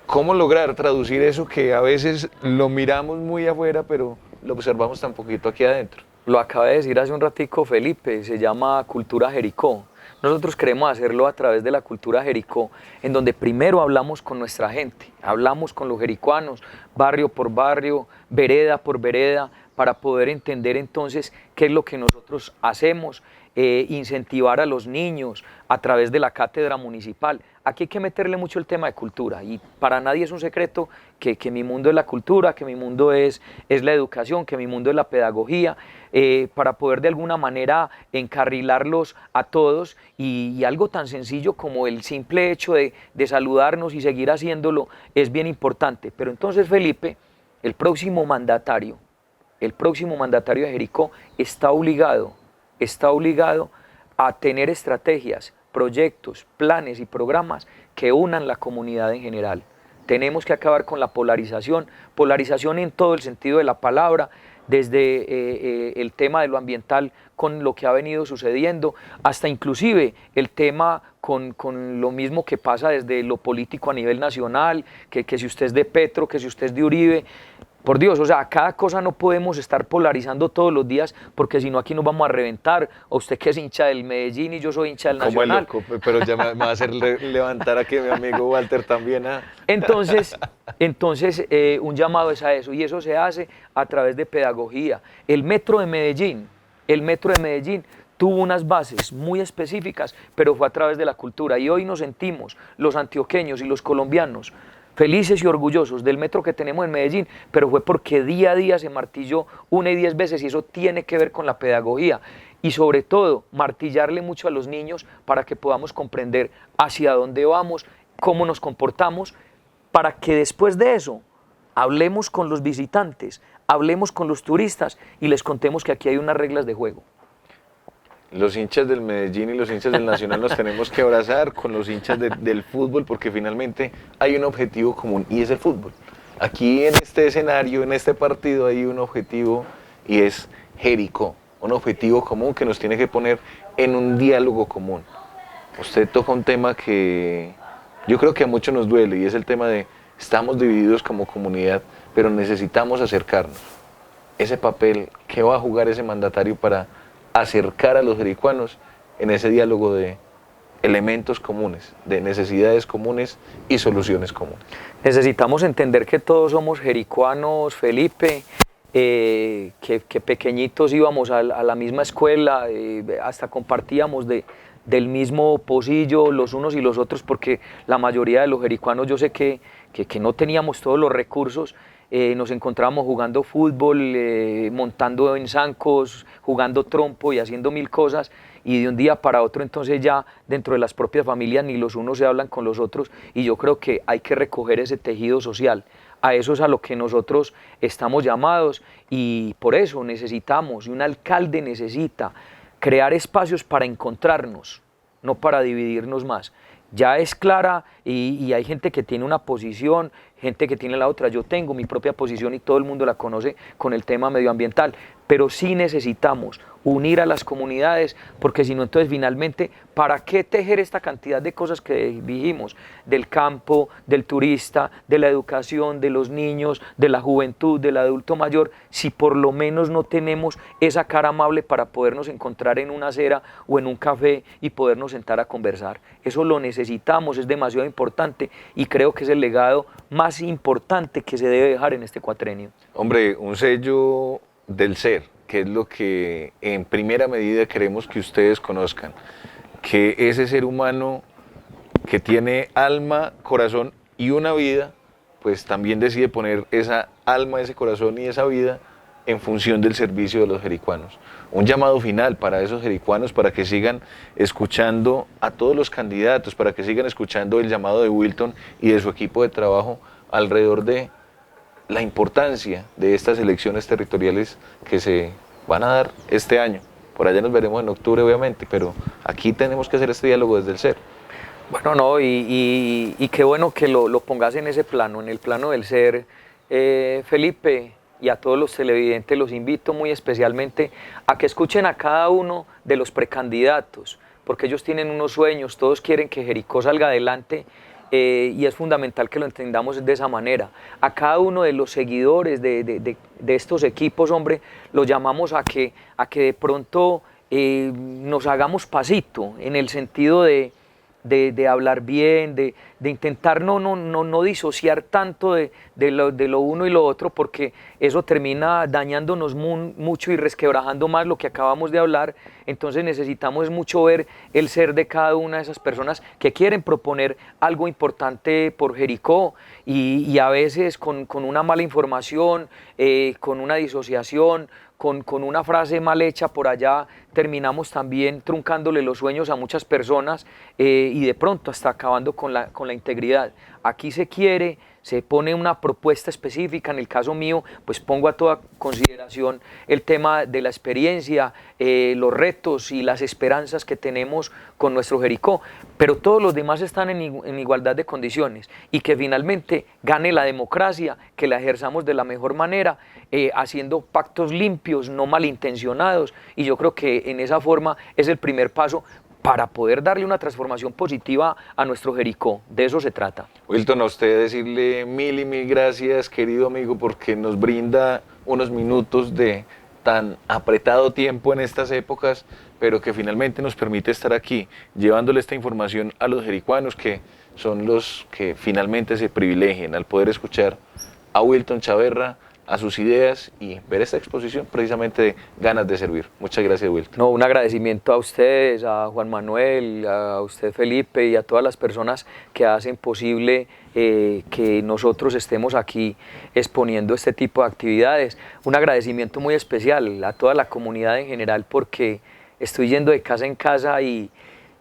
¿Cómo lograr traducir eso que a veces lo miramos muy afuera, pero lo observamos tan poquito aquí adentro? Lo acaba de decir hace un ratico Felipe, se llama cultura Jericó. Nosotros queremos hacerlo a través de la cultura Jericó, en donde primero hablamos con nuestra gente, hablamos con los jericuanos, barrio por barrio, vereda por vereda, para poder entender entonces qué es lo que nosotros hacemos, incentivar a los niños a través de la cátedra municipal. Aquí hay que meterle mucho el tema de cultura y para nadie es un secreto que mi mundo es la cultura, que mi mundo es la educación, que mi mundo es la pedagogía, para poder de alguna manera encarrilarlos a todos y algo tan sencillo como el simple hecho de saludarnos y seguir haciéndolo es bien importante. Pero entonces Felipe, el próximo mandatario de Jericó está obligado a tener estrategias, proyectos, planes y programas que unan la comunidad en general. Tenemos que acabar con la polarización en todo el sentido de la palabra, desde el tema de lo ambiental con lo que ha venido sucediendo, hasta inclusive el tema con lo mismo que pasa desde lo político a nivel nacional, que si usted es de Petro, que si usted es de Uribe. Por Dios, o sea, cada cosa no podemos estar polarizando todos los días porque si no aquí nos vamos a reventar. O usted que es hincha del Medellín y yo soy hincha del Nacional. Como el loco, pero ya me va a hacer levantar aquí a mi amigo Walter también. Entonces un llamado es a eso y eso se hace a través de pedagogía. El Metro de Medellín tuvo unas bases muy específicas, pero fue a través de la cultura y hoy nos sentimos los antioqueños y los colombianos felices y orgullosos del metro que tenemos en Medellín, pero fue porque día a día se martilló 1 y 10 veces y eso tiene que ver con la pedagogía y sobre todo martillarle mucho a los niños para que podamos comprender hacia dónde vamos, cómo nos comportamos, para que después de eso hablemos con los visitantes, hablemos con los turistas y les contemos que aquí hay unas reglas de juego. Los hinchas del Medellín y los hinchas del Nacional nos tenemos que abrazar con los hinchas del fútbol porque finalmente hay un objetivo común y es el fútbol. Aquí en este escenario, en este partido hay un objetivo y es Jericó, un objetivo común que nos tiene que poner en un diálogo común. Usted toca un tema que yo creo que a muchos nos duele y es el tema de estamos divididos como comunidad, pero necesitamos acercarnos. Ese papel, ¿qué va a jugar ese mandatario para acercar a los jericuanos en ese diálogo de elementos comunes, de necesidades comunes y soluciones comunes? Necesitamos entender que todos somos jericuanos, Felipe, que pequeñitos íbamos a la misma escuela, hasta compartíamos del mismo pocillo los unos y los otros, porque la mayoría de los jericuanos yo sé que no teníamos todos los recursos. Nos encontrábamos jugando fútbol, montando en zancos, jugando trompo y haciendo mil cosas y de un día para otro entonces ya dentro de las propias familias ni los unos se hablan con los otros y yo creo que hay que recoger ese tejido social. A eso es a lo que nosotros estamos llamados y por eso necesitamos, y un alcalde necesita crear espacios para encontrarnos, no para dividirnos más. Ya es clara y hay gente que tiene una posición, gente que tiene la otra. Yo tengo mi propia posición y todo el mundo la conoce con el tema medioambiental, pero sí necesitamos unir a las comunidades porque si no entonces finalmente ¿para qué tejer esta cantidad de cosas que dijimos? Del campo, del turista, de la educación, de los niños, de la juventud, del adulto mayor, si por lo menos no tenemos esa cara amable para podernos encontrar en una acera o en un café y podernos sentar a conversar. Eso lo necesitamos, es demasiado importante y creo que es el legado más importante que se debe dejar en este cuatrenio. Hombre, un sello del ser, que es lo que en primera medida queremos que ustedes conozcan, que ese ser humano que tiene alma, corazón y una vida, pues también decide poner esa alma, ese corazón y esa vida en función del servicio de los jericuanos. Un llamado final para esos jericuanos, para que sigan escuchando a todos los candidatos, para que sigan escuchando el llamado de Wilton y de su equipo de trabajo alrededor de la importancia de estas elecciones territoriales que se van a dar este año. Por allá nos veremos en octubre, obviamente, pero aquí tenemos que hacer este diálogo desde el ser. Bueno, no, y qué bueno que lo pongas en ese plano, en el plano del ser, Felipe, y a todos los televidentes los invito muy especialmente a que escuchen a cada uno de los precandidatos, porque ellos tienen unos sueños, todos quieren que Jericó salga adelante, y es fundamental que lo entendamos de esa manera. A cada uno de los seguidores de estos equipos, hombre, los llamamos a que de pronto nos hagamos pasito, en el sentido de hablar bien, de intentar no disociar tanto de lo uno y lo otro, porque eso termina dañándonos mucho y resquebrajando más lo que acabamos de hablar. Entonces necesitamos mucho ver el ser de cada una de esas personas que quieren proponer algo importante por Jericó, y a veces con una mala información, con una disociación, con una frase mal hecha por allá, terminamos también truncándole los sueños a muchas personas, y de pronto hasta acabando con la integridad. Aquí se quiere, se pone una propuesta específica. En el caso mío, pues pongo a toda consideración el tema de la experiencia, los retos y las esperanzas que tenemos con nuestro Jericó, pero todos los demás están en igualdad de condiciones, y que finalmente gane la democracia, que la ejerzamos de la mejor manera, haciendo pactos limpios, no malintencionados, y yo creo que en esa forma es el primer paso para poder darle una transformación positiva a nuestro Jericó. De eso se trata. Wilton, a usted decirle mil y mil gracias, querido amigo, porque nos brinda unos minutos de tan apretado tiempo en estas épocas, pero que finalmente nos permite estar aquí, llevándole esta información a los jericuanos, que son los que finalmente se privilegian al poder escuchar a Wilton Chaverra, a sus ideas, y ver esta exposición precisamente de ganas de servir. Muchas gracias, Wilton. No, un agradecimiento a ustedes, a Juan Manuel, a usted, Felipe, y a todas las personas que hacen posible que nosotros estemos aquí exponiendo este tipo de actividades. Un agradecimiento muy especial a toda la comunidad en general, porque estoy yendo de casa en casa y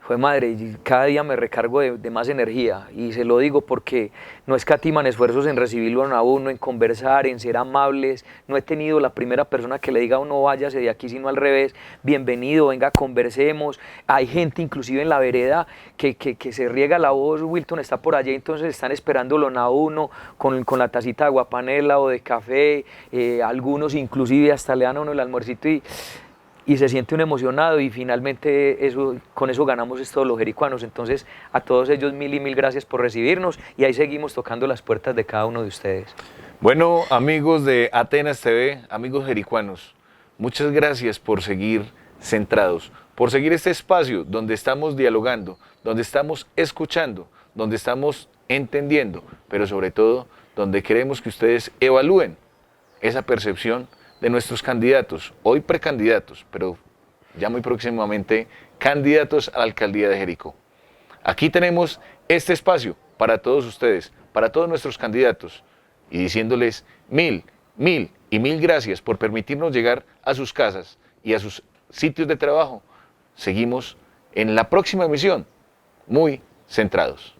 fue madre, cada día me recargo de más energía, y se lo digo porque no escatiman esfuerzos en recibirlo a uno, en conversar, en ser amables. No he tenido la primera persona que le diga a uno váyase de aquí, sino al revés: bienvenido, venga, conversemos. Hay gente inclusive en la vereda que se riega la voz: Wilton está por allá, entonces están esperándolo a uno con la tacita de aguapanela o de café, algunos inclusive hasta le dan a uno el almuercito, y se siente uno emocionado, y finalmente con eso ganamos todos los jericuanos. Entonces a todos ellos mil y mil gracias por recibirnos, y ahí seguimos tocando las puertas de cada uno de ustedes. Bueno, amigos de Atenas TV, amigos jericuanos, muchas gracias por seguir centrados, por seguir este espacio donde estamos dialogando, donde estamos escuchando, donde estamos entendiendo, pero sobre todo donde queremos que ustedes evalúen esa percepción de nuestros candidatos, hoy precandidatos, pero ya muy próximamente candidatos a la alcaldía de Jericó. Aquí tenemos este espacio para todos ustedes, para todos nuestros candidatos, y diciéndoles mil y mil gracias por permitirnos llegar a sus casas y a sus sitios de trabajo. Seguimos en la próxima emisión, muy centrados.